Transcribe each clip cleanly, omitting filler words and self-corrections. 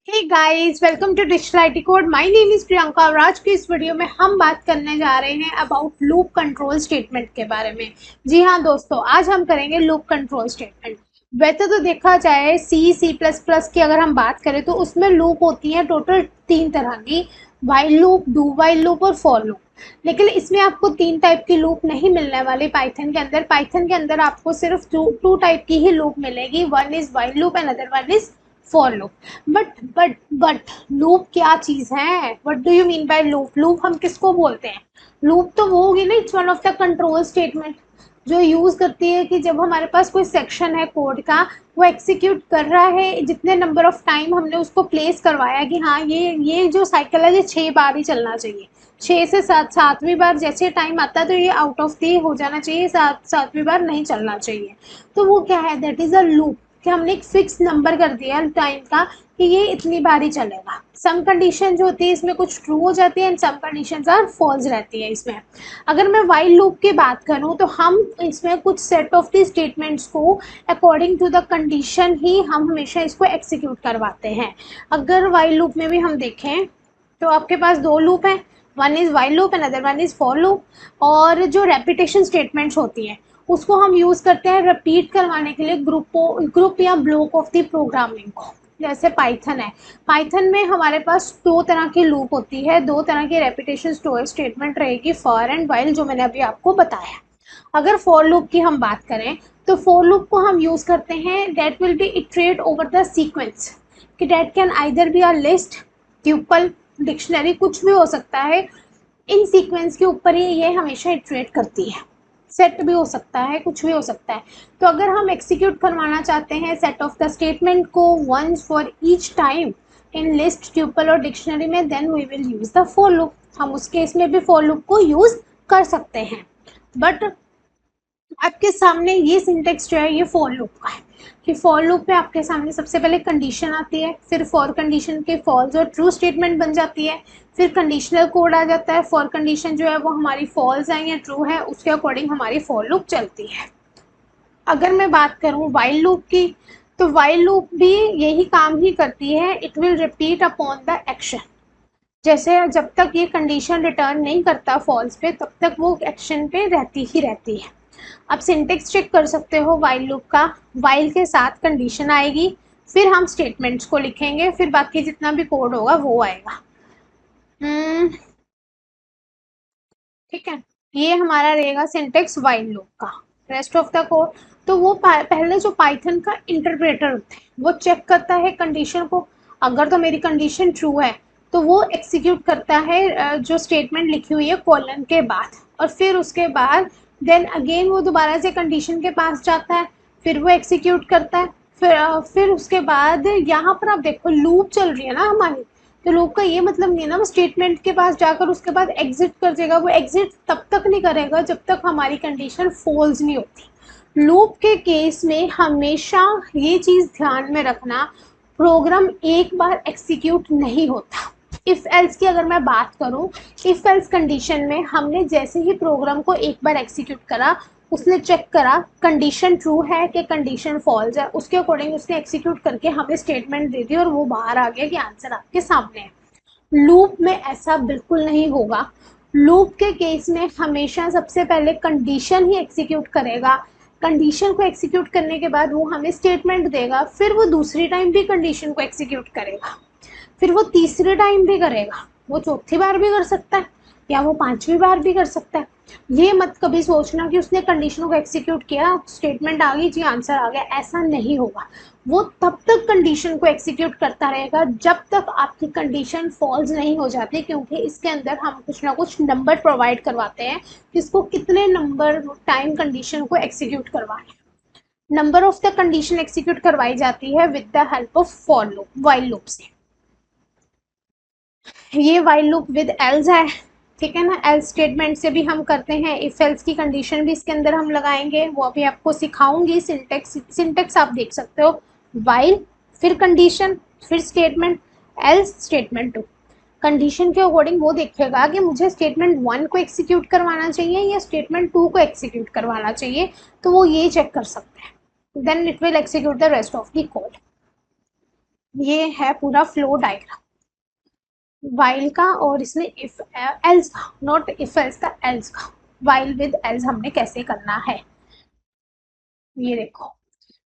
Hey guys, welcome to Digital IT Code. My name is Priyanka और आज की इस वीडियो में हम बात करने जा रहे हैं अबाउट लूप कंट्रोल स्टेटमेंट के बारे में। जी हाँ दोस्तों, आज हम करेंगे लूप कंट्रोल स्टेटमेंट। वैसे तो देखा जाए C++ की अगर हम बात करें तो उसमें लूप होती है टोटल 3 तरह की, while loop, do while loop और फॉर लूप। लेकिन इसमें आपको 3 टाइप की लूप नहीं मिलने वाली पाइथन के अंदर। पाइथन के अंदर आपको सिर्फ टू टाइप की ही लूप मिलेगी, one is while loop and other one is for loop. But loop क्या चीज है? What do you mean by loop? Loop हम किसको बोलते हैं? लूप तो वो होगी ना, it's one of the control statement जो यूज करती है कि जब हमारे पास कोई सेक्शन है कोड का, वो एग्जीक्यूट कर रहा है, जितने नंबर ऑफ टाइम हमने उसको प्लेस करवाया कि हाँ ये जो साइकिल है ये 6 बार ही चलना चाहिए, 6 से 7वीं बार जैसे टाइम आता है तो ये आउट ऑफ दी हो जाना चाहिए, 7वीं बार नहीं चलना चाहिए। तो वो क्या है? दैट इज अ लूप, कि हमने एक फिक्स नंबर कर दिया टाइम का कि ये इतनी बार ही चलेगा। सम कंडीशन जो होती है इसमें कुछ ट्रू हो जाती है and some conditions are false रहती है इसमें। अगर मैं व्हाइल लूप की बात करूं तो हम इसमें कुछ सेट ऑफ दी स्टेटमेंट्स को अकॉर्डिंग टू द कंडीशन ही हम हमेशा इसको एग्जीक्यूट करवाते हैं। अगर व्हाइल लूप में भी हम देखें तो आपके पास 2 लूप हैं, one is while loop and other one is for loop. और जो रेपिटेशन स्टेटमेंट्स होती हैं उसको हम यूज करते हैं रिपीट करवाने के लिए ग्रुप या ब्लॉक ऑफ द प्रोग्रामिंग को। जैसे पाइथन है, पाइथन में हमारे पास 2 तरह की लूप होती है, 2 तरह की रेपिटेशन स्टेटमेंट रहेगी, फॉर एंड व्हाइल, जो मैंने अभी आपको बताया। अगर फॉर लूप की हम बात करें तो फॉर लूप को हम यूज करते हैं that will be iterate over the sequence, कि that can either be a list, tuple, dictionary, कुछ भी हो सकता है। इन सीक्वेंस के ऊपर ही ये हमेशा इटरेट करती है। सेट भी हो सकता है, कुछ भी हो सकता है। तो अगर हम एग्जीक्यूट करवाना चाहते हैं सेट ऑफ द स्टेटमेंट को once for each time in list, tuple और डिक्शनरी में, then we will use the for loop. हम उस केस में भी फॉर लूप को यूज कर सकते हैं। बट आपके सामने ये सिंटेक्स जो है ये फॉर लूप का है, कि फॉर लूप में आपके सामने सबसे पहले कंडीशन आती है, फिर फॉर कंडीशन के फॉल्स और ट्रू स्टेटमेंट बन जाती है, फिर कंडीशनल कोड आ जाता है। फॉर कंडीशन जो है वो हमारी फॉल्स है या ट्रू है, उसके अकॉर्डिंग हमारी फॉर लूप चलती है। अगर मैं बात करूँ व्हाइल लूप की, तो व्हाइल लूप भी यही काम ही करती है, it will repeat upon the action. जैसे जब तक ये कंडीशन रिटर्न नहीं करता फॉल्स पे, तब तक वो एक्शन पे रहती ही रहती है। आप सिंटेक्स चेक कर सकते हो व्हाइल लूप का, व्हाइल के साथ कंडीशन आएगी, फिर हम स्टेटमेंट्स को लिखेंगे, फिर बाकी जितना भी कोड होगा वो आएगा। ठीक है, ये हमारा रहेगा सिंटेक्स व्हाइल लूप का। रेस्ट ऑफ द कोड तो वो पहले जो पाइथन का इंटरप्रेटर होता है वो चेक करता है कंडीशन को। अगर तो मेरी कंडीशन ट्रू है तो वो एग्जीक्यूट करता है जो स्टेटमेंट लिखी हुई है कॉलन के बाद, और फिर उसके बाद देन अगेन वो दोबारा से कंडीशन के पास जाता है, फिर वो एग्जीक्यूट करता है। फिर उसके बाद यहाँ पर आप देखो लूप चल रही है ना हमारी, तो लूप का ये मतलब नहीं है ना वो स्टेटमेंट के पास जाकर उसके बाद एग्जिट कर देगा। वो एग्जिट तब तक नहीं करेगा जब तक हमारी कंडीशन फॉल्स नहीं होती। लूप के केस में हमेशा ये चीज ध्यान में रखना, प्रोग्राम एक बार एग्जीक्यूट नहीं होता। इफ एल्स की अगर मैं बात करूं, इफ एल्स कंडीशन में हमने जैसे ही प्रोग्राम को एक बार एग्जीक्यूट करा, उसने चेक करा कंडीशन ट्रू है कि कंडीशन फॉल्स है, उसके अकॉर्डिंग उसने एग्जीक्यूट करके हमें स्टेटमेंट दे दी और वो बाहर आ गया कि आंसर आपके सामने है। लूप में ऐसा बिल्कुल नहीं होगा। लूप के केस में हमेशा सबसे पहले कंडीशन ही एग्जीक्यूट करेगा, कंडीशन को एग्जीक्यूट करने के बाद वो हमें स्टेटमेंट देगा, फिर वो दूसरी टाइम भी कंडीशन को एग्जीक्यूट करेगा, फिर वो तीसरे टाइम भी करेगा, वो चौथी बार भी कर सकता है या वो 5वीं बार भी कर सकता है। ये मत कभी सोचना कि उसने कंडीशन को एग्जीक्यूट किया, स्टेटमेंट आ गई जी, आंसर आ गया, ऐसा नहीं होगा। वो तब तक कंडीशन को एग्जीक्यूट करता रहेगा जब तक आपकी कंडीशन फॉल्स नहीं हो जाती, क्योंकि इसके अंदर हम कुछ ना कुछ नंबर प्रोवाइड करवाते हैं किसको कितने नंबर टाइम कंडीशन को एग्जीक्यूट करवाए। Number of the condition execute करवाई जाती है with the help of for loop, while loop से। ये व्हाइल लूप विद एल्स है, ठीक है ना। एल्स स्टेटमेंट से भी हम करते हैं, इफ एल्स की कंडीशन भी इसके अंदर हम लगाएंगे, वो अभी आपको सिखाऊंगी। सिंटेक्स आप देख सकते हो, व्हाइल, फिर कंडीशन, फिर स्टेटमेंट, एल्स स्टेटमेंट 2। कंडीशन के अकॉर्डिंग वो देखेगा कि मुझे स्टेटमेंट 1 को एग्जीक्यूट करवाना चाहिए या स्टेटमेंट 2 को एग्जीक्यूट करवाना चाहिए, तो वो ये चेक कर सकते हैं। Then it will execute the rest of the code. ये है पूरा फ्लो डायग्राम वाइल का, और इसमें इफ एल्स का, नॉट इफ एल्स का, एल्स का। वाइल विद एल्स हमने कैसे करना है, ये देखो।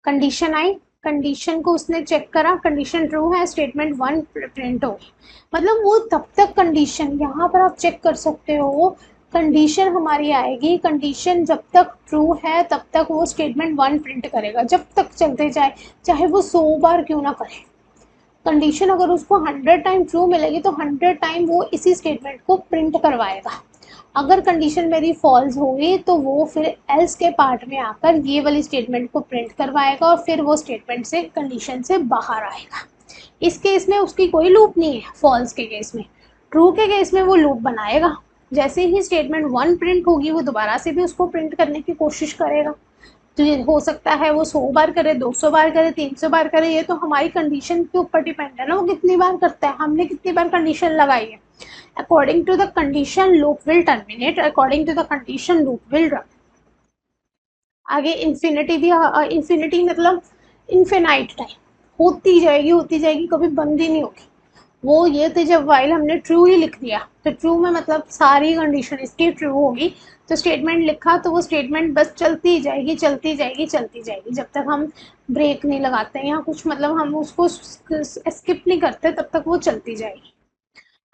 कंडीशन आई, कंडीशन को उसने चेक करा, कंडीशन ट्रू है, स्टेटमेंट 1 प्रिंट हो गई। मतलब वो तब तक कंडीशन, यहाँ पर आप चेक कर सकते हो, कंडीशन हमारी आएगी, कंडीशन जब तक ट्रू है तब तक वो स्टेटमेंट 1 प्रिंट करेगा, जब तक चलते जाए, चाहे वो 100 बार क्यों ना करे। कंडीशन अगर उसको 100 टाइम ट्रू मिलेगी तो 100 टाइम वो इसी स्टेटमेंट को प्रिंट करवाएगा। अगर कंडीशन मेरी फॉल्स होगी तो वो फिर एल्स के पार्ट में आकर ये वाली स्टेटमेंट को प्रिंट करवाएगा, और फिर वो स्टेटमेंट से कंडीशन से बाहर आएगा। इस केस में उसकी कोई लूप नहीं है, फॉल्स के केस में। ट्रू के केस में वो लूप बनाएगा, जैसे ही स्टेटमेंट 1 प्रिंट होगी वो दोबारा से भी उसको प्रिंट करने की कोशिश करेगा। तो ये हो सकता है वो 100 बार करे, 200 बार करे, 300 बार करे, ये तो हमारी कंडीशन के ऊपर डिपेंड है ना, वो कितनी बार करता है, हमने कितनी बार कंडीशन लगाई है। According to the condition loop will terminate, according to the condition loop will run. आगे इन्फिनिटी भी, इन्फिनिटी मतलब इन्फिनाइट टाइम, होती जाएगी, कभी बंद ही नहीं होगी। वो ये थे जब वाइल हमने ट्रू ही लिख दिया, तो ट्रू में मतलब सारी कंडीशन इसकी ट्रू होगी, तो स्टेटमेंट लिखा तो वो स्टेटमेंट बस चलती जाएगी, चलती जाएगी, चलती जाएगी, जब तक हम ब्रेक नहीं लगाते या कुछ, मतलब हम उसको स्किप नहीं करते तब तक वो चलती जाएगी।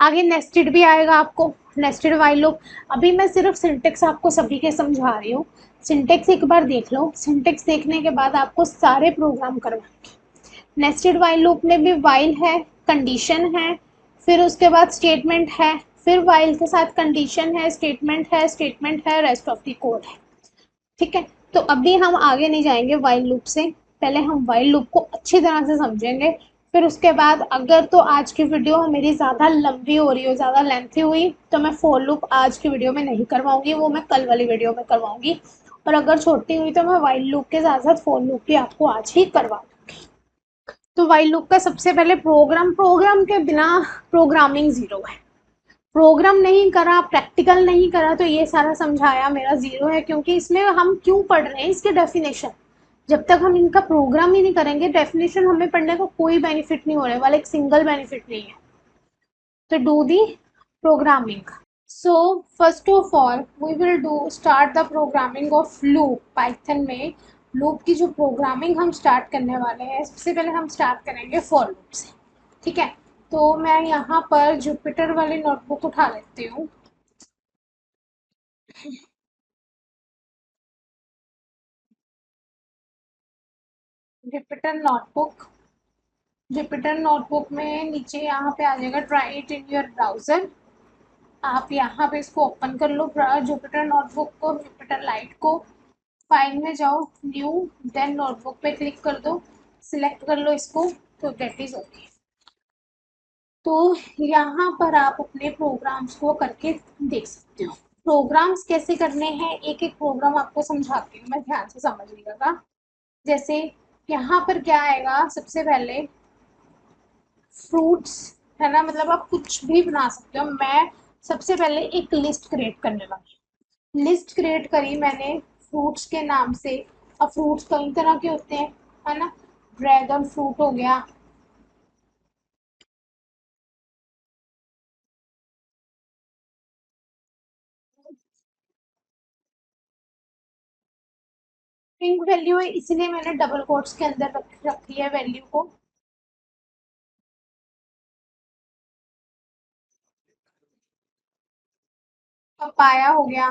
आगे नेस्टेड भी आएगा आपको, नेस्टेड वाइल लूप। अभी मैं सिर्फ सिंटेक्स आपको सभी के समझा रही हूँ, सिंटेक्स एक बार देख लो, सिंटेक्स देखने के बाद आपको सारे प्रोग्राम करवाएंगे। नेस्टेड वाइल लूप में भी वाइल है, कंडीशन है, फिर उसके बाद स्टेटमेंट है, फिर वाइल के साथ कंडीशन है, स्टेटमेंट है, रेस्ट ऑफ द कोड है। ठीक है, तो अभी हम आगे नहीं जाएंगे वाइल लूप से, पहले हम वाइल लूप को अच्छी तरह से समझेंगे। फिर उसके बाद अगर तो आज की वीडियो मेरी ज़्यादा लंबी हो रही हो, ज़्यादा लेंथी हुई, तो मैं फॉर लूप आज की वीडियो में नहीं करवाऊंगी, वो मैं कल वाली वीडियो में करवाऊंगी। और अगर छोटी हुई तो मैं वाइल लूप के साथ साथ फॉर लूप भी आपको आज ही करवा दूंगी। तो वाइल लूप का सबसे पहले प्रोग्राम के बिना प्रोग्रामिंग ज़ीरो है। प्रोग्राम नहीं करा, प्रैक्टिकल नहीं करा, तो ये सारा समझाया मेरा ज़ीरो है, क्योंकि इसमें हम क्यों पढ़ रहे हैं, इसके डेफिनेशन। जब तक हम इनका प्रोग्राम ही नहीं करेंगे, डेफिनेशन हमें पढ़ने का कोई बेनिफिट नहीं होने वाला, एक सिंगल बेनिफिट नहीं है। तो do the programming. So first of all we will do start the programming of loop. Python में लूप की जो प्रोग्रामिंग हम स्टार्ट करने वाले हैं, सबसे पहले हम स्टार्ट करेंगे फॉर लूप से। ठीक है, तो मैं यहाँ पर जुपिटर वाली नोटबुक उठा लेती हूँ। जुपिटर नोटबुक, जुपिटर नोटबुक में नीचे यहाँ पे आ जाएगा try it in your browser. आप यहाँ पे इसको ओपन कर लो, जुपिटर नोटबुक को, जुपिटर लाइट को। फाइल में जाओ, न्यू, देन नोटबुक पे क्लिक कर दो, सिलेक्ट कर लो इसको, तो दैट इज ओके। तो यहाँ पर आप अपने प्रोग्राम्स को करके देख सकते हो। प्रोग्राम्स कैसे करने हैं, एक एक प्रोग्राम आपको समझाती हूँ मैं, ध्यान से समझिएगा। जैसे यहाँ पर क्या आएगा, सबसे पहले फ्रूट्स, है ना, मतलब आप कुछ भी बना सकते हो। मैं सबसे पहले एक लिस्ट क्रिएट करने वाली, लिस्ट क्रिएट करी मैंने फ्रूट्स के नाम से। अब फ्रूट्स कई तरह के होते हैं, है ना, ड्रैगन फ्रूट हो गया, स्ट्रिंग वैल्यू है इसलिए मैंने डबल कोट्स के अंदर रखी है वैल्यू को। पपाया हो गया,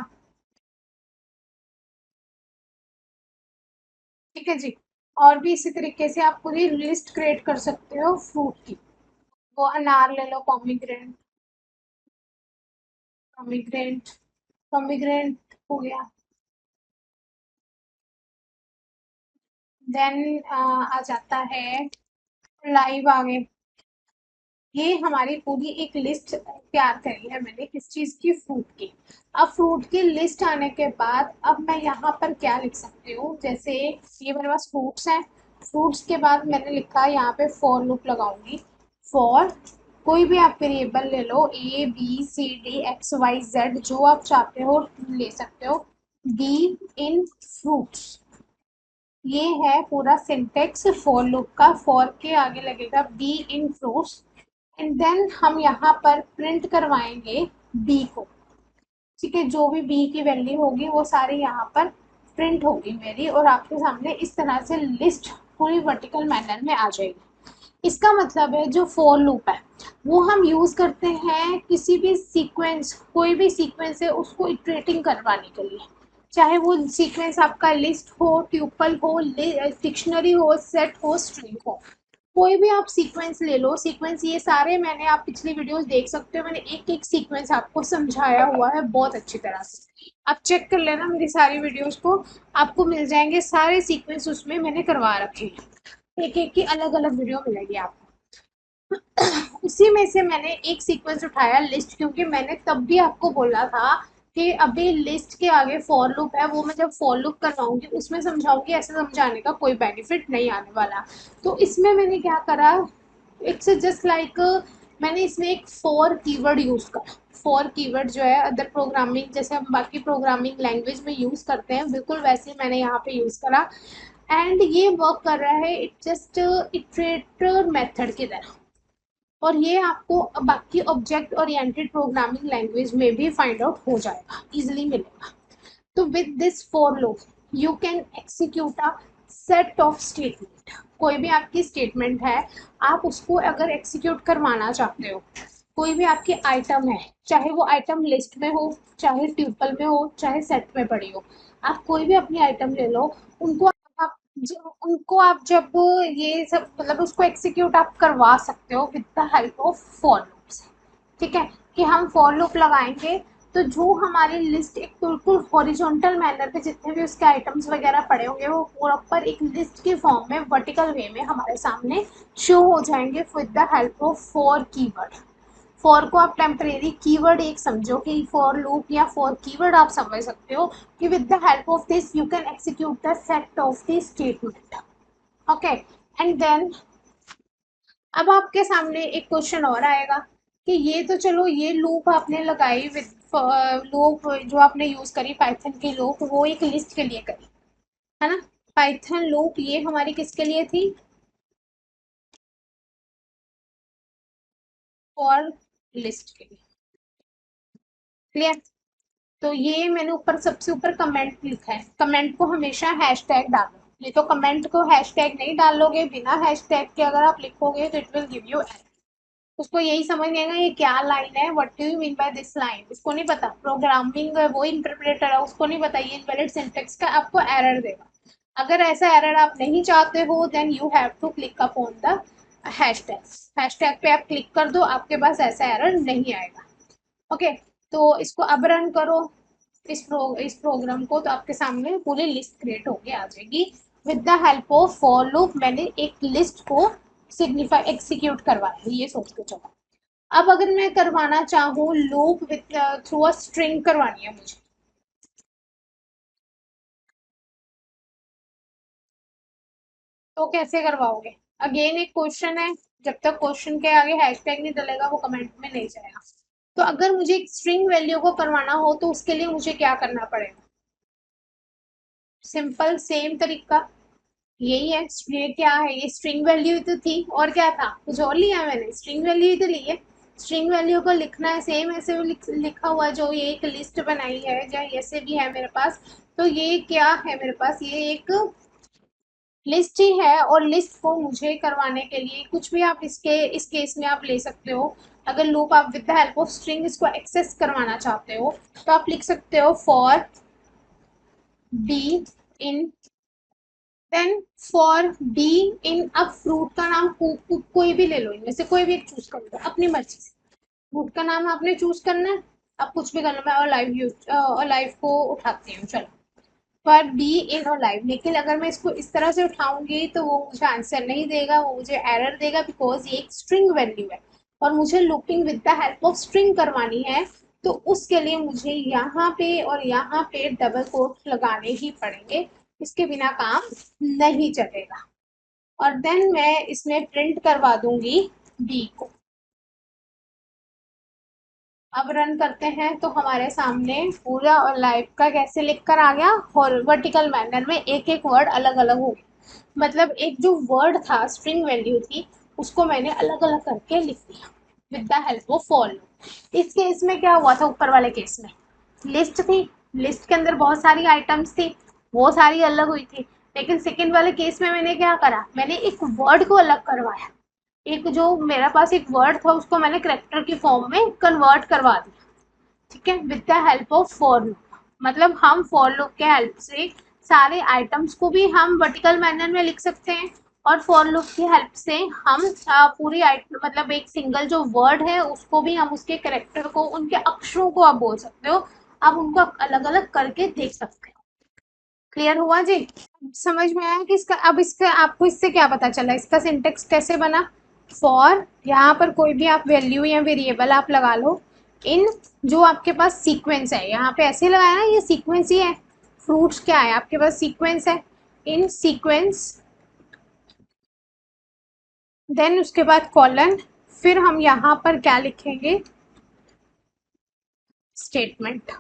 ठीक है जी। और भी इसी तरीके से आप पूरी लिस्ट क्रिएट कर सकते हो फ्रूट की। वो अनार ले लो, पॉमीग्रेनेट, पॉमीग्रेनेट, पॉमीग्रेनेट हो गया। देन आ जाता है लाइव आगे। ये हमारी पूरी एक लिस्ट तैयार करी है मैंने, किस चीज की, फ्रूट की। अब फ्रूट की लिस्ट आने के बाद अब मैं यहाँ पर क्या लिख सकती हूँ, जैसे ये मेरे पास फ्रूट्स हैं, फ्रूट्स के बाद मैंने लिखा यहाँ पे फॉर लूप लगाऊंगी। फॉर कोई भी आप वेरिएबल ले लो, ABCD XYZ, जो आप चाहते हो ले सकते हो, बी इन फ्रूट्स, ये है पूरा सिंटेक्स फॉर लूप का। फॉर के आगे लगेगा B in fruits, and then हम यहाँ पर प्रिंट करवाएंगे बी को। ठीक है, जो भी बी की वैल्यू होगी वो सारी यहाँ पर प्रिंट होगी मेरी, और आपके सामने इस तरह से लिस्ट पूरी वर्टिकल मैनर में आ जाएगी। इसका मतलब है जो फॉर लूप है वो हम यूज करते हैं किसी भी सीक्वेंस, कोई भी सीक्वेंस है उसको इटरेटिंग करवाने के लिए। चाहे वो सीक्वेंस आपका लिस्ट हो, ट्यूपल हो, डिक्शनरी हो, सेट हो, स्ट्रिंग हो, कोई भी आप सीक्वेंस ले लो। सीक्वेंस ये सारे मैंने, आप पिछली वीडियोस देख सकते हो, मैंने एक एक सीक्वेंस आपको समझाया हुआ है बहुत अच्छी तरह से। आप चेक कर लेना मेरी सारी वीडियोस को, आपको मिल जाएंगे सारे सीक्वेंस, उसमें मैंने करवा रखे हैं। एक एक की अलग अलग वीडियो मिलेगी आपको। उसी में से मैंने एक सीक्वेंस उठाया लिस्ट, क्योंकि मैंने तब भी आपको बोला था कि अभी लिस्ट के आगे फॉर लूप है, वो मैं जब फॉर लूप करवाऊंगी उसमें समझाऊंगी, ऐसे समझाने का कोई बेनिफिट नहीं आने वाला। तो इसमें मैंने क्या करा, इट्स जस्ट लाइक, मैंने इसमें एक फॉर कीवर्ड यूज करा। फॉर कीवर्ड जो है अदर प्रोग्रामिंग, जैसे हम बाकी प्रोग्रामिंग लैंग्वेज में यूज करते हैं, बिल्कुल वैसे ही मैंने यहाँ पे यूज करा। एंड ये वर्क कर रहा है, इट जस्ट इटरेटर मेथड की तरह, और ये आपको बाकी ऑब्जेक्ट ओरिएंटेड प्रोग्रामिंग लैंग्वेज में भी फाइंड आउट हो जाएगा, इजिली मिलेगा। तो with this for loop you can execute a set of statement. कोई भी आपकी स्टेटमेंट है, आप उसको अगर एक्सिक्यूट करवाना चाहते हो, कोई भी आपकी आइटम है, चाहे वो आइटम लिस्ट में हो, चाहे ट्यूपल में हो, चाहे सेट में पड़ी हो, आप कोई भी अपनी आइटम ले लो, उनको आप उनको आप जब ये सब मतलब उसको एक्सिक्यूट आप करवा सकते हो with the help of for loops. ठीक है, कि हम फॉर लूप लगाएंगे तो जो हमारी लिस्ट एक बिल्कुल हॉरिजॉन्टल मैनर पे जितने भी उसके आइटम्स वगैरह पड़े होंगे वो प्रॉपर एक लिस्ट के फॉर्म में वर्टिकल वे में हमारे सामने शो हो जाएंगे with the help of for keyword. For को आप टेम्परेरी कीवर्ड एक समझो कि फॉर लूप या फॉर कीवर्ड आप समझ सकते हो कि with the help of this you can execute the set of the statement. Okay, and then अब आपके सामने एक क्वेश्चन और आएगा कि ये तो चलो ये लूप आपने लगाई विद, लूप जो आपने यूज करी पाइथन की लूप, वो एक लिस्ट के लिए करी है ना। पाइथन लूप ये हमारी किसके लिए थी, फॉर लिस्ट के लिए। क्लियर। तो ये मैंने ऊपर सबसे ऊपर कमेंट लिखा है, कमेंट को हमेशा हैशटैग डालो, नहीं तो कमेंट को हैशटैग नहीं डालोगे, बिना हैशटैग के अगर आप लिखोगे तो it will give you error. उसको यही समझ नहीं आएगा ये क्या लाइन है, what do you mean by this line, उसको नहीं पता, प्रोग्रामिंग वो इंटरप्रेटर है उसको नहीं पता, ये इनवैलिड सिंटेक्स का आपको एरर देगा। अगर ऐसा एरर आप नहीं चाहते हो then you have to click upon the hashtag. Hashtag पे आप क्लिक कर दो, आपके पास ऐसा एरर नहीं आएगा। ओके, तो इसको अब रन करो, इस प्रोग्राम को, तो आपके सामने पूरी लिस्ट क्रिएट होके आ जाएगी with the help of for loop. मैंने एक लिस्ट को सिग्निफाई एक्सिक्यूट करवाया, ये सोच के चलो। अब अगर मैं करवाना चाहूँ loop with through a string करवानी है मुझे, तो कैसे करवाओगे। अगेन एक क्वेश्चन है, जब तक क्वेश्चन के आगे हैशटैग नहीं डलेगा वो कमेंट में नहीं जाएगा। तो अगर मुझे एक स्ट्रिंग वैल्यू को करवाना हो तो उसके लिए मुझे क्या करना पड़ेगा, सिंपल सेम तरीका यही है। ये क्या है, ये स्ट्रिंग वैल्यू तो थी, और क्या था, कुछ और लिया मैंने, स्ट्रिंग वैल्यू ही तो ली है। स्ट्रिंग वैल्यू को लिखना है सेम ऐसे लिखा हुआ, जो ये एक लिस्ट बनाई है या ऐसे भी है मेरे पास। तो ये क्या है मेरे पास, ये एक लिस्ट ही है, और लिस्ट को मुझे करवाने के लिए कुछ भी आप इसके इस केस में आप ले सकते हो। अगर लूप आप with the help of string इसको एक्सेस करवाना चाहते हो तो आप लिख सकते हो for B in, then for B in, अब फ्रूट का नाम कोई भी ले लो, इनमें से कोई भी एक चूज कर लो अपनी मर्जी से। फ्रूट का नाम आपने चूज करना है, अब कुछ भी करना, मैं ऑलिव यूज ऑलिव को उठाती हूँ चलो, पर बी इन ऑलिव। लेकिन अगर मैं इसको इस तरह से उठाऊंगी तो वो मुझे आंसर नहीं देगा, वो मुझे एरर देगा, बिकॉज ये एक स्ट्रिंग वैल्यू है और मुझे looping with the help of string करवानी है। तो उसके लिए मुझे यहाँ पे और यहाँ पे डबल कोट लगाने ही पड़ेंगे, इसके बिना काम नहीं चलेगा। और देन मैं इसमें प्रिंट करवा दूंगी बी को। अब रन करते हैं तो हमारे सामने पूरा लाइफ का कैसे लिख कर आ गया, और वर्टिकल मैनर में एक एक वर्ड अलग अलग हो गया। मतलब एक जो वर्ड था, स्ट्रिंग वैल्यू थी, उसको मैंने अलग अलग करके लिख दिया with the help of for loop. इस केस में क्या हुआ था, ऊपर वाले केस में लिस्ट थी, लिस्ट के अंदर बहुत सारी आइटम्स थी, वो सारी अलग हुई थी। लेकिन सेकेंड वाले केस में मैंने क्या करा, मैंने एक वर्ड को अलग करवाया। एक जो मेरे पास एक वर्ड था उसको मैंने करेक्टर की फॉर्म में कन्वर्ट करवा दिया। ठीक है, with the help of for loop. मतलब हम फॉर लूप के हेल्प से सारे आइटम्स को भी हम वर्टिकल मैनर में लिख सकते हैं, और फॉर लूप की हेल्प से हम पूरी आइटम, मतलब एक सिंगल जो वर्ड है उसको भी हम उसके करेक्टर को, उनके अक्षरों को आप बोल सकते हो, आप उनको अलग अलग करके देख सकते हो। क्लियर हुआ जी? समझ में आया कि इसका, अब इसका आपको इससे क्या पता चला, इसका सिंटेक्स कैसे बना। फॉर, यहाँ पर कोई भी आप वैल्यू या वेरिएबल आप लगा लो। इन, जो आपके पास सीक्वेंस है, यहाँ पे ऐसे लगाया ना, ये सीक्वेंस ही है। फ्रूट्स क्या है आपके पास, सीक्वेंस है। इन सीक्वेंस, देन उसके बाद कॉलन, फिर हम यहाँ पर क्या लिखेंगे, स्टेटमेंट।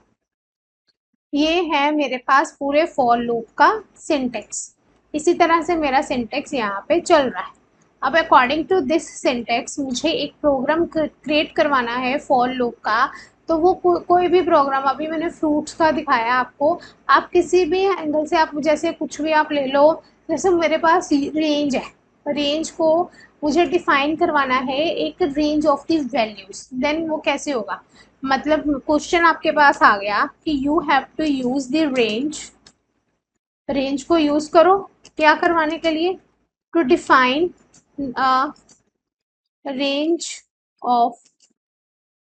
ये है मेरे पास पूरे फॉर लूप का सिंटेक्स। इसी तरह से मेरा सिंटेक्स यहाँ पे चल रहा है। अब अकॉर्डिंग टू दिस सिंटेक्स मुझे एक प्रोग्राम क्रिएट करवाना है फॉर लूप का। तो वो कोई भी प्रोग्राम, अभी मैंने फ्रूट्स का दिखाया आपको, आप किसी भी एंगल से आप जैसे कुछ भी आप ले लो। जैसे मेरे पास रेंज है, रेंज को मुझे डिफाइन करवाना है, एक रेंज ऑफ द वैल्यूज। देन वो कैसे होगा, मतलब क्वेश्चन आपके पास आ गया कि you have to use the range, range को यूज करो क्या करवाने के लिए, to define range of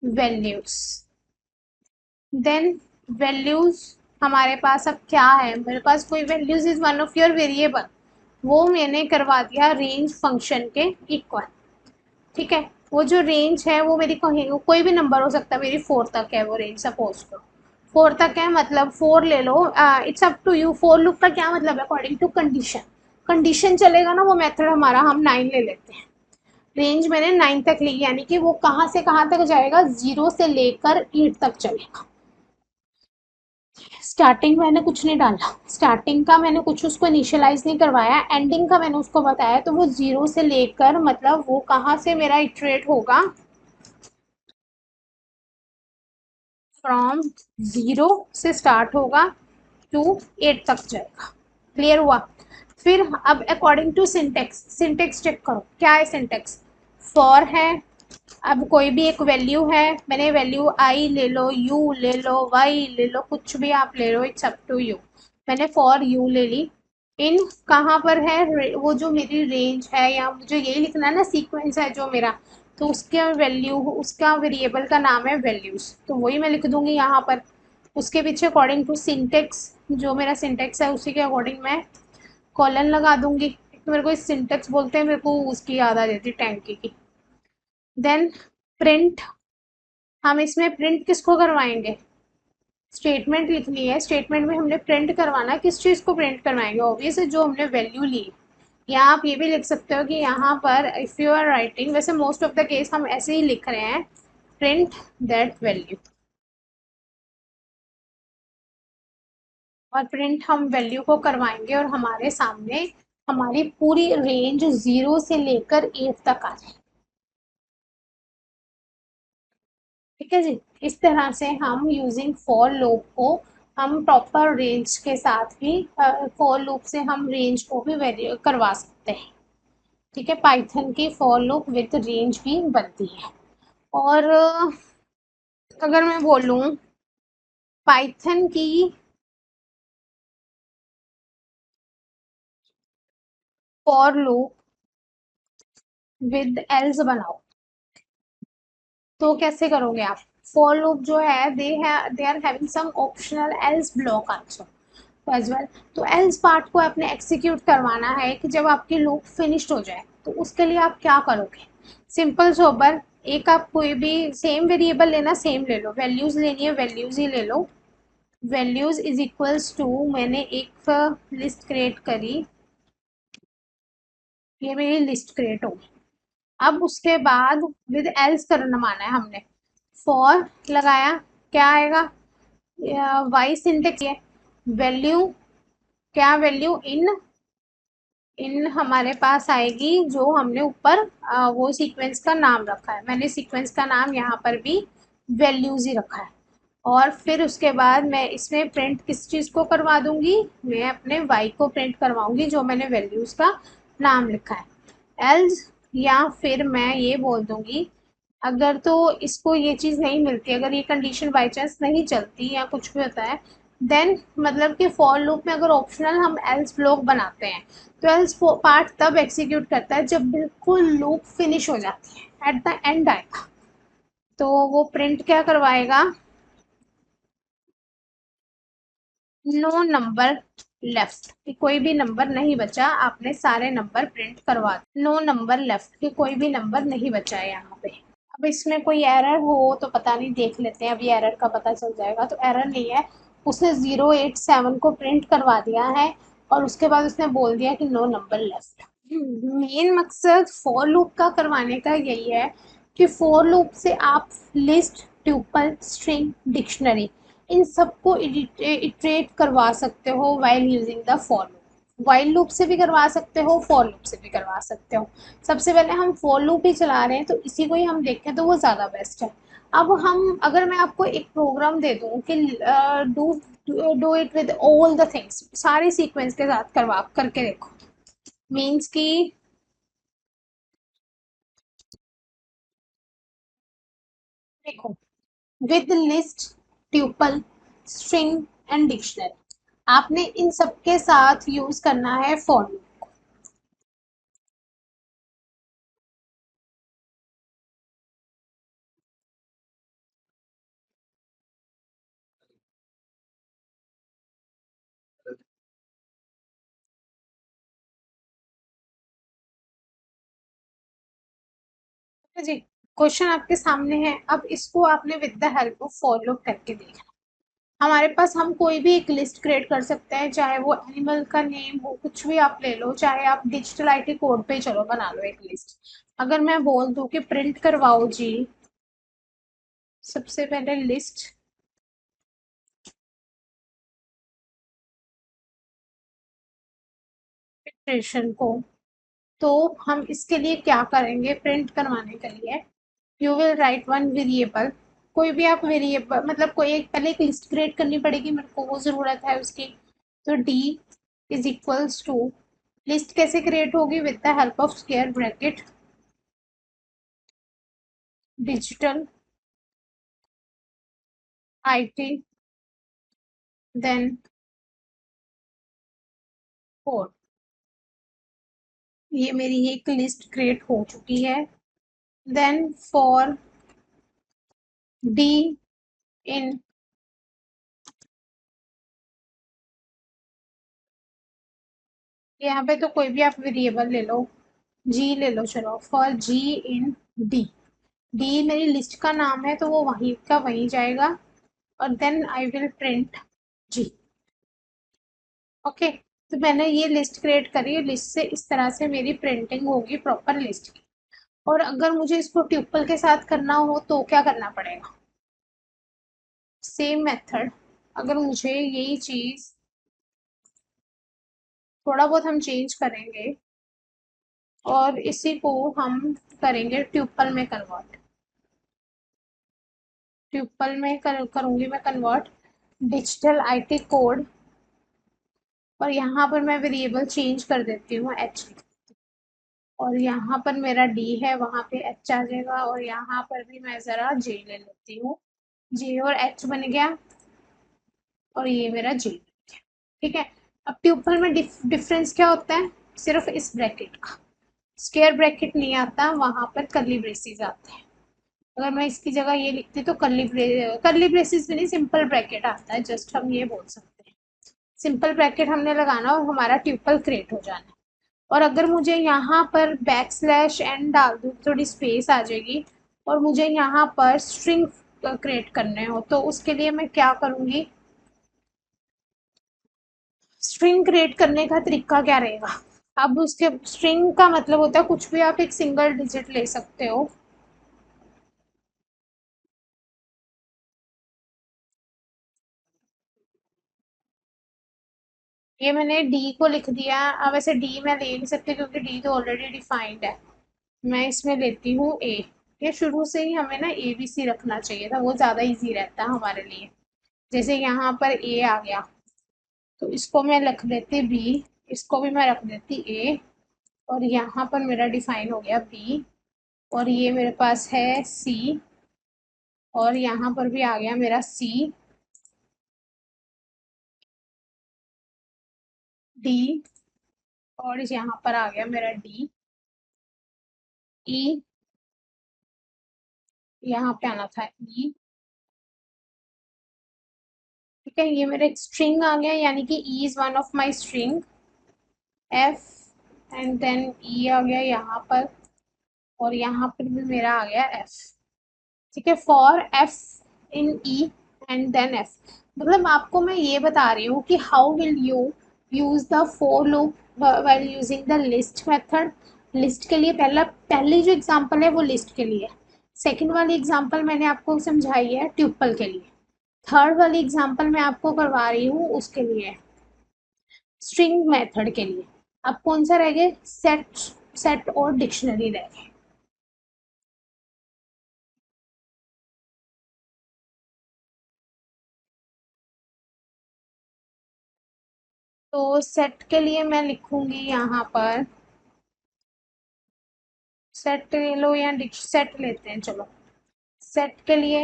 values. Then values हमारे पास अब क्या है, मेरे पास कोई values is one of your variable, वो मैंने करवा दिया रेंज फंक्शन के इक्वल। ठीक है, वो जो रेंज है वो मेरी कोई भी नंबर हो सकता है, मेरी 4 तक है वो रेंज, सपोज करो 4 तक है, मतलब 4 ले लो। It's up to you. For loop का क्या मतलब है, अकॉर्डिंग टू कंडीशन, कंडीशन चलेगा ना वो मेथड हमारा, हम 9 ले लेते हैं। रेंज मैंने 9 तक ली, यानी कि वो कहाँ से कहाँ तक जाएगा, 0 से लेकर 8 तक चलेगा। स्टार्टिंग मैंने कुछ नहीं डाला, स्टार्टिंग का मैंने कुछ उसको इनिशियलाइज नहीं करवाया, एंडिंग का मैंने उसको बताया, तो वो 0 से लेकर, मतलब वो कहाँ से मेरा इटरेट होगा, फ्रॉम 0 से स्टार्ट होगा टू 8 तक जाएगा। क्लियर हुआ? फिर अब according to syntax, syntax check करो क्या है सिंटेक्स। फॉर है, अब कोई भी एक वैल्यू है, मैंने वैल्यू आई ले लो, यू ले लो, वाई ले लो, कुछ भी आप ले लो, इट्स अप टू यू। मैंने फॉर यू ले ली। इन कहाँ पर है, वो जो मेरी रेंज है, या मुझे यही लिखना है ना, सीक्वेंस है जो मेरा, तो उसके वैल्यू, उसका वेरिएबल का नाम है वैल्यूज, तो वही मैं लिख दूंगी यहाँ पर। उसके पीछे अकॉर्डिंग टू सिंटेक्स, जो मेरा सिंटेक्स है उसी के अकॉर्डिंग मैं कॉलन लगा दूंगी। तो मेरे को इस सिंटेक्स बोलते हैं, मेरे को उसकी याद आ जाती है, टैंकी की। देन प्रिंट, हम इसमें प्रिंट किसको करवाएंगे, स्टेटमेंट लिखनी है, स्टेटमेंट में हमने प्रिंट करवाना, किस चीज़ को प्रिंट करवाएंगे, ऑब्वियस है जो हमने वैल्यू ली। या आप ये भी लिख सकते हो कि यहाँ पर इफ़ यू आर राइटिंग, वैसे मोस्ट ऑफ द केस हम ऐसे ही लिख रहे हैं, प्रिंट दैट वैल्यू। और प्रिंट हम वैल्यू को करवाएंगे और हमारे सामने हमारी पूरी रेंज 0 से लेकर 8 तक आ जाए। ठीक है जी, इस तरह से हम यूजिंग फॉर लूप को हम प्रॉपर रेंज के साथ भी, फॉर लूप से हम रेंज को भी वेरी करवा सकते हैं। ठीक है, पाइथन की फॉर लूप विद रेंज भी बनती है। और अगर मैं बोलूँ पाइथन की फॉर लूप विद एल्स बनाओ, तो कैसे करोगे आप। फॉर लूप जो है, they are having some optional else block answer as well. तो एल्स पार्ट को आपने एक्सिक्यूट करवाना है कि जब आपकी लूप फिनिश्ड हो जाए, तो उसके लिए आप क्या करोगे, सिंपल सोबर, एक आप कोई भी सेम वेरिएबल लेना, सेम ले लो, वैल्यूज लेनी है वैल्यूज ही ले लो। वैल्यूज इज इक्वल्स टू, मैंने एक लिस्ट क्रिएट करी, ये मेरी लिस्ट क्रिएट होगी। अब उसके बाद विद एल्स करना माना है हमने, फॉर लगाया, क्या आएगा, वाई सिंटेक्स है, वैल्यू, क्या वैल्यू, इन, इन हमारे पास आएगी जो हमने ऊपर वो सीक्वेंस का नाम रखा है, मैंने सीक्वेंस का नाम यहाँ पर भी वैल्यूज ही रखा है। और फिर उसके बाद मैं इसमें प्रिंट किस चीज़ को करवा दूंगी, मैं अपने वाई को प्रिंट करवाऊंगी जो मैंने वैल्यूज का नाम लिखा है। एल्स, या फिर मैं ये बोल दूंगी, अगर तो इसको ये चीज़ नहीं मिलती, अगर ये कंडीशन बाई चांस नहीं चलती या कुछ भी होता है, देन मतलब कि फॉर लूप में अगर ऑप्शनल हम एल्स ब्लॉक बनाते हैं, तो एल्स पार्ट तब एग्जीक्यूट करता है जब बिल्कुल लूप फिनिश हो जाती है, एट द एंड आएगा, तो वो प्रिंट क्या करवाएगा, नो नंबर लेफ्ट, कि कोई भी नंबर नहीं बचा, आपने सारे नंबर प्रिंट करवा, नो नंबर लेफ्ट, कि कोई भी नंबर नहीं बचा है यहाँ पे। अब इसमें कोई एरर हो तो पता नहीं, देख लेते हैं, अभी एरर का पता चल जाएगा। तो एरर नहीं है, उसने 087 को प्रिंट करवा दिया है और उसके बाद उसने बोल दिया कि नो नंबर लेफ्ट। मेन मकसद फॉर लूप का करवाने का यही है कि फॉर लूप से आप लिस्ट, ट्यूपल, स्ट्रिंग, डिक्शनरी, इन सबको इटरेट करवा सकते हो while using the for loop. While loop से भी करवा सकते हो, फॉर लूप से भी करवा सकते हो। सबसे पहले हम फॉर लूप ही चला रहे हैं तो इसी को ही हम देखें तो वो ज़्यादा बेस्ट है। अब हम, अगर मैं आपको एक प्रोग्राम दे दूँ कि do do it with all the things, सारे सीक्वेंस के साथ करवा करके देखो, मीन्स की, देखो, with list, tuple, string and dictionary, आपने इन सब के साथ यूज करना है फॉर लूप। जी, क्वेश्चन आपके सामने है, अब इसको आपने with the help of for loop करके देखना। हमारे पास, हम कोई भी एक लिस्ट क्रिएट कर सकते हैं, चाहे वो एनिमल का नेम हो, कुछ भी आप ले लो, चाहे आप डिजिटल आईटी कोड पे चलो बना लो एक लिस्ट। अगर मैं बोल दूं कि प्रिंट करवाओ जी, सबसे पहले लिस्ट इटरेशन को, तो हम इसके लिए क्या करेंगे, प्रिंट करवाने के लिए you will write one variable, कोई भी आप वेरिएबल, मतलब कोई एक, पहले एक लिस्ट क्रिएट करनी पड़ेगी, मेरे को वो ज़रूरत है उसकी। तो D is equals to, list कैसे क्रिएट होगी, with the help of square bracket, digital IT, then code. ये मेरी एक लिस्ट क्रिएट हो चुकी है। देन फॉर डी इन, यहाँ पे तो कोई भी आप वेरिएबल ले लो, जी ले लो, चलो, for G in D, D मेरी लिस्ट का नाम है तो वो वहीं का वहीं जाएगा, और then I will print G. Okay, तो मैंने ये लिस्ट क्रिएट करी है, लिस्ट से इस तरह से मेरी प्रिंटिंग होगी प्रॉपर लिस्ट की। और अगर मुझे इसको ट्यूपल के साथ करना हो तो क्या करना पड़ेगा, सेम मेथड, अगर मुझे यही चीज़ थोड़ा बहुत हम चेंज करेंगे और इसी को हम करेंगे ट्यूपल में कन्वर्ट, ट्यूपल में करूंगी मैं कन्वर्ट, डिजिटल आईटी कोड, और यहाँ पर मैं वेरिएबल चेंज कर देती हूँ एच, और यहाँ पर मेरा डी है, वहाँ पे एच आ जाएगा, और यहाँ पर भी मैं ज़रा जे ले लेती हूँ, जे और एच बन गया, और ये मेरा जे, ठीक है। अब ट्यूपल में डिफरेंस क्या होता है, सिर्फ इस ब्रैकेट का, स्क्वायर ब्रैकेट नहीं आता, वहाँ पर कर्ली ब्रेसेस आते हैं। अगर मैं इसकी जगह ये लिखती तो कर्ली ब्रेसेस भी नहीं, सिंपल ब्रैकेट आता है, जस्ट हम ये बोल सकते हैं, सिंपल ब्रैकेट हमने लगाना और हमारा ट्यूपल क्रिएट हो जाना है। और अगर मुझे यहाँ पर बैक स्लैश एन डाल दूँ, थोड़ी स्पेस आ जाएगी, और मुझे यहाँ पर स्ट्रिंग क्रिएट करने हो तो उसके लिए मैं क्या करूँगी, स्ट्रिंग क्रिएट करने का तरीका क्या रहेगा। अब उसके स्ट्रिंग का मतलब होता है कुछ भी आप एक सिंगल डिजिट ले सकते हो, ये मैंने डी को लिख दिया। अब वैसे डी मैं ले नहीं सकती क्योंकि डी तो ऑलरेडी डिफाइंड है। मैं इसमें लेती हूँ ए। ये शुरू से ही हमें ना ए बी सी रखना चाहिए था, वो ज़्यादा इजी रहता है हमारे लिए। जैसे यहाँ पर ए आ गया तो इसको मैं रख देती बी, इसको भी मैं रख देती ए, और यहाँ पर मेरा डिफाइन हो गया बी, और ये मेरे पास है सी, और यहाँ पर भी आ गया मेरा सी, डी, और यहाँ पर आ गया मेरा डी, ई, यहाँ पे आना था ई। ठीक है, ये मेरा एक स्ट्रिंग आ गया, यानी कि E is one of my string. F, and then E आ गया यहाँ पर, और यहाँ पर भी मेरा आ गया एफ। ठीक है, for F in E and then F. मतलब आपको मैं ये बता रही हूँ कि how will you use the for loop while using the list method. List के लिए पहली जो एग्जांपल है वो लिस्ट के लिए, सेकंड वाली एग्जांपल मैंने आपको समझाई है ट्यूपल के लिए, थर्ड वाली एग्जांपल मैं आपको करवा रही हूँ उसके लिए, स्ट्रिंग मेथड के लिए। अब कौन सा रह गए, सेट, सेट और डिक्शनरी रह गए। तो सेट के लिए मैं लिखूंगी यहाँ पर, सेट ले लो या सेट लेते हैं, चलो सेट के लिए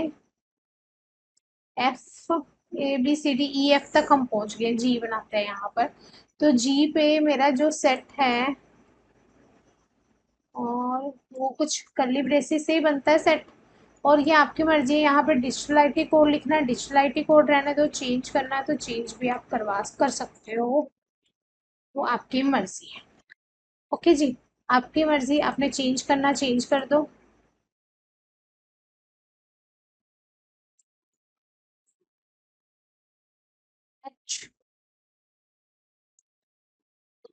F, A B C D E F तक हम पहुंच गए, जी बनाते हैं यहाँ पर। तो जी पे मेरा जो सेट है, और वो कुछ कर्ली ब्रेसेस से ही बनता है सेट, और ये आपकी मर्जी है, यहाँ पे डिजिटल आईटी कोड लिखना है, डिजिटल आईटी कोड रहने दो, चेंज करना है तो चेंज भी आप कर सकते हो, वो आपकी मर्जी है। ओके जी, आपकी मर्जी, आपने चेंज करना चेंज कर दो।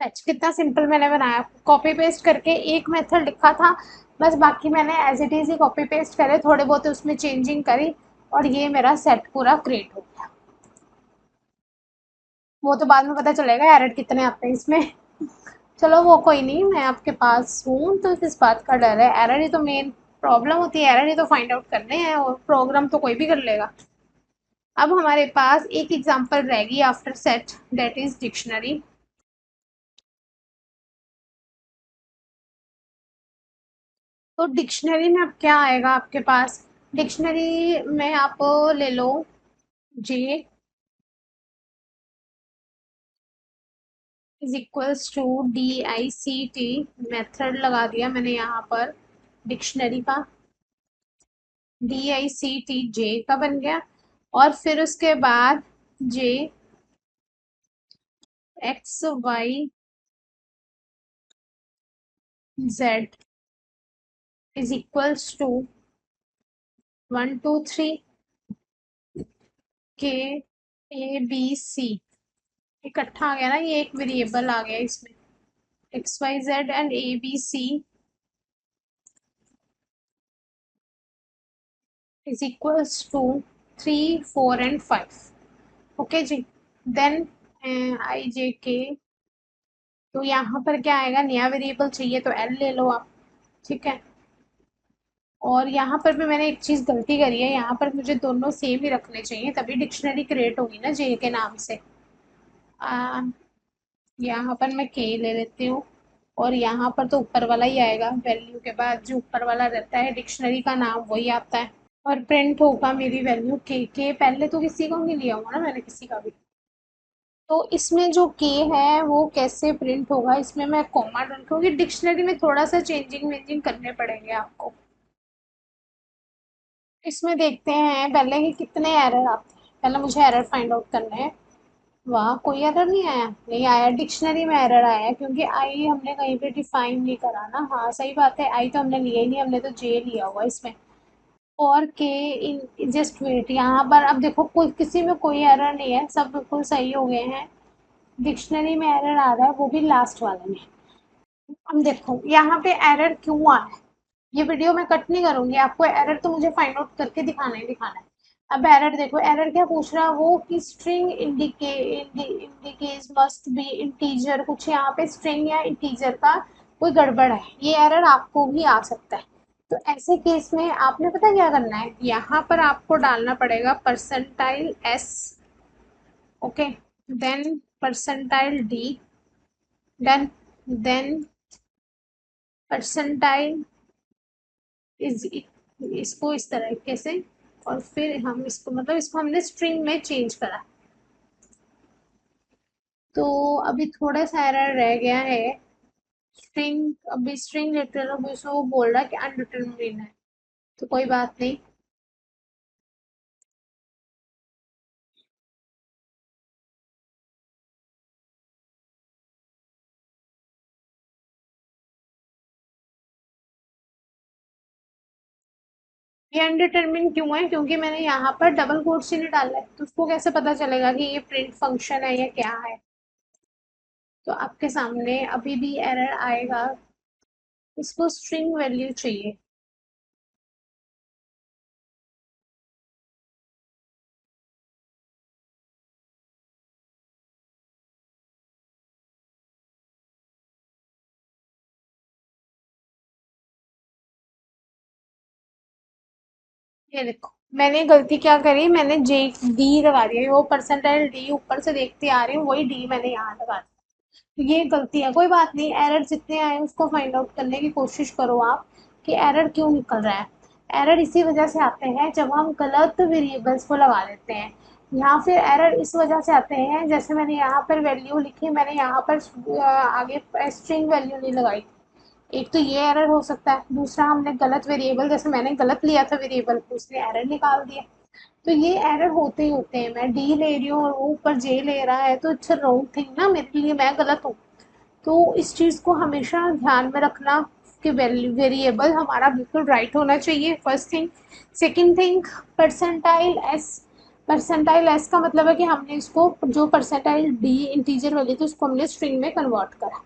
अच्छा, कितना सिंपल मैंने बनाया, कॉपी पेस्ट करके एक मेथड लिखा था, बस बाकी मैंने एज इट इज ही कॉपी पेस्ट करे, थोड़े बहुत उसमें चेंजिंग करी, और ये मेरा सेट पूरा क्रिएट हो गया। वो तो बाद में पता चलेगा एरर कितने आते हैं इसमें। चलो वो कोई नहीं, मैं आपके पास हूँ तो किस बात का डर है, एरर ही तो मेन प्रॉब्लम होती है, एरर ही तो फाइंड आउट करने हैं, और प्रोग्राम तो कोई भी कर लेगा। अब हमारे पास एक एग्जांपल रहेगी after set, that is dictionary. तो डिक्शनरी में अब क्या आएगा आपके पास, डिक्शनरी में आप ले लो J is equals to D I C T, method लगा दिया मैंने यहाँ पर डिक्शनरी का, डी आई सी टी जे का बन गया, और फिर उसके बाद J X Y Z is equals to 1 2 3 के ए बी सी, इकट्ठा आ गया ना, ये एक वेरिएबल आ गया इसमें, X Y Z and A B C is equals to 3 4 and 5। Okay जी, देन आई जे के, तो यहाँ पर क्या आएगा, नया वेरिएबल चाहिए तो एल ले लो आप। ठीक है, और यहाँ पर भी मैंने एक चीज़ गलती करी है, यहाँ पर मुझे दोनों सेम ही रखने चाहिए, तभी डिक्शनरी क्रिएट होगी ना जे के नाम से। आ, यहाँ पर मैं के ले लेती हूँ, और यहाँ पर तो ऊपर वाला ही आएगा, वैल्यू के बाद जो ऊपर वाला रहता है डिक्शनरी का नाम वही आता है, और प्रिंट होगा मेरी वैल्यू के पहले तो किसी को नहीं लिया हुआ ना मैंने किसी का भी। तो इसमें जो के है वो कैसे प्रिंट होगा, इसमें मैं कॉमा डाल, क्योंकि डिक्शनरी में थोड़ा सा चेंजिंग वेंजिंग करने पड़ेंगे आपको। इसमें देखते हैं पहले कि कितने एरर आते हैं, पहले मुझे एरर फाइंड आउट करना है। वाह, कोई एरर नहीं आया, नहीं आया, डिक्शनरी में एरर आया है क्योंकि आई हमने कहीं पे डिफाइन नहीं करा ना, हाँ सही बात है, आई तो हमने लिया ही नहीं, हमने तो जे लिया हुआ इसमें। और के इन जस्ट वेट, यहाँ पर अब देखो कोई किसी में कोई एरर नहीं है, सब बिल्कुल सही हो गए हैं। डिक्शनरी में एरर आ रहा है, वो भी लास्ट वाले में। अब देखो यहाँ पे एरर क्यों आ रहा है, ये वीडियो मैं कट नहीं करूंगी, आपको एरर तो मुझे फाइंड आउट करके दिखाना ही दिखाना है। अब एरर देखो, एरर क्या पूछ रहा है वो कि string indicate must be integer, कुछ यहाँ पे स्ट्रिंग या इंटीजर का कोई गड़बड़ है, ये एरर आपको भी आ सकता है। तो ऐसे केस में आपने पता क्या करना है, यहाँ पर आपको डालना पड़ेगा percentile S, okay, then percentile D, then percentile is, इसको इस तरीके से, और फिर हम इसको मतलब इसको हमने स्ट्रिंग में चेंज करा। तो अभी थोड़ा सा एरर रह गया है, स्ट्रिंग, अभी स्ट्रिंग लिटरल अभी उसमें वो बोल रहा है कि अनडिटरमिन्ड है, तो कोई बात नहीं। ये अनडिटरमिन्ड क्यों है, क्योंकि मैंने यहाँ पर डबल कोट्स ही नहीं डाला है, तो उसको कैसे पता चलेगा कि ये प्रिंट फंक्शन है या क्या है। तो आपके सामने अभी भी एरर आएगा, इसको स्ट्रिंग वैल्यू चाहिए। ये देखो, मैंने गलती क्या करी, मैंने जे डी लगा दिया, वो परसेंटाइल डी ऊपर से देखते आ रही हूँ, वही डी मैंने यहाँ लगा दिया। तो ये गलती है, कोई बात नहीं, एरर जितने आए उसको फाइंड आउट करने की कोशिश करो आप कि एरर क्यों निकल रहा है। एरर इसी वजह से आते हैं जब हम गलत वेरिएबल्स को लगा देते हैं, या फिर एरर इस वजह से आते हैं जैसे मैंने यहाँ पर वैल्यू लिखी, मैंने यहाँ पर आगे स्ट्रिंग वैल्यू नहीं लगाई। एक तो ये एरर हो सकता है, दूसरा हमने गलत वेरिएबल, जैसे मैंने गलत लिया था वेरिएबल, उसने एरर निकाल दिया। तो ये एरर होते ही होते हैं, मैं डी ले रही हूँ और वो ऊपर जे ले रहा है, तो इट्स रॉन्ग थिंग ना, मेरे लिए मैं गलत हूँ। तो इस चीज़ को हमेशा ध्यान में रखना कि वेरिएबल हमारा बिल्कुल राइट होना चाहिए, first thing. Second thing, percentile S, percentile S का मतलब है कि हमने इसको जो परसेंटाइल डी इंटीजर वाली थी उसको हमने स्ट्रिंग में कन्वर्ट करा,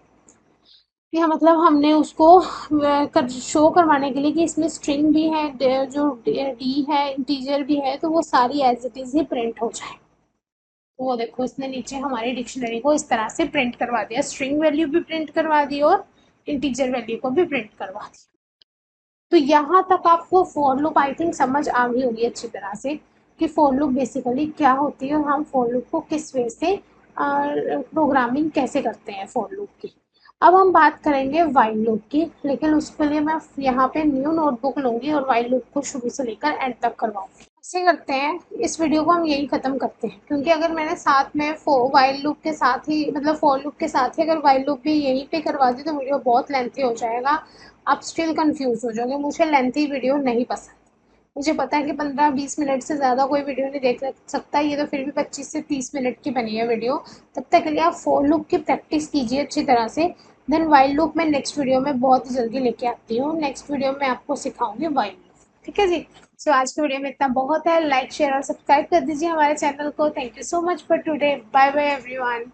या मतलब हमने उसको कर शो करवाने के लिए कि इसमें स्ट्रिंग भी है, जो डी है इंटीजर भी है, तो वो सारी एज इट इज़ ही प्रिंट हो जाए। तो वो देखो, इसने नीचे हमारी डिक्शनरी को इस तरह से प्रिंट करवा दिया, स्ट्रिंग वैल्यू भी प्रिंट करवा दी और इंटीजर वैल्यू को भी प्रिंट करवा दी। तो यहाँ तक आपको फॉर लूप आई थिंक समझ आ गई होगी अच्छी तरह से कि फॉर लूप बेसिकली क्या होती है और हम फॉर लूप को किस वे से प्रोग्रामिंग कैसे करते हैं फॉर लूप की। अब हम बात करेंगे वाइल लूप की, लेकिन उसके लिए मैं यहाँ पे न्यू नोटबुक लूंगी और वाइल लूप को शुरू से लेकर एंड तक करवाऊंगी। ऐसे करते हैं, इस वीडियो को हम यही ख़त्म करते हैं, क्योंकि अगर मैंने साथ में वाइल लूप के साथ ही मतलब फॉर लूप के साथ ही अगर वाइल लूप भी यहीं पे करवा दी तो वीडियो बहुत लेंथी हो जाएगा, आप स्टिल कंफ्यूज हो जाओगे। मुझे लेंथी वीडियो नहीं पसंद, मुझे पता है कि 15-20 मिनट से ज़्यादा कोई वीडियो नहीं देख सकता, ये तो फिर भी 25 से 30 मिनट की बनी है वीडियो। तब तक के लिए आप फॉर लूप की प्रैक्टिस कीजिए अच्छी तरह से, देन वाइल लूप मैं नेक्स्ट वीडियो में बहुत जल्दी लेके आती हूँ, नेक्स्ट वीडियो में आपको सिखाऊंगी वाइल लूप, ठीक है जी। सो आज की वीडियो में इतना बहुत है, लाइक शेयर और सब्सक्राइब कर दीजिए हमारे चैनल को। Thank you so much for today, bye bye everyone.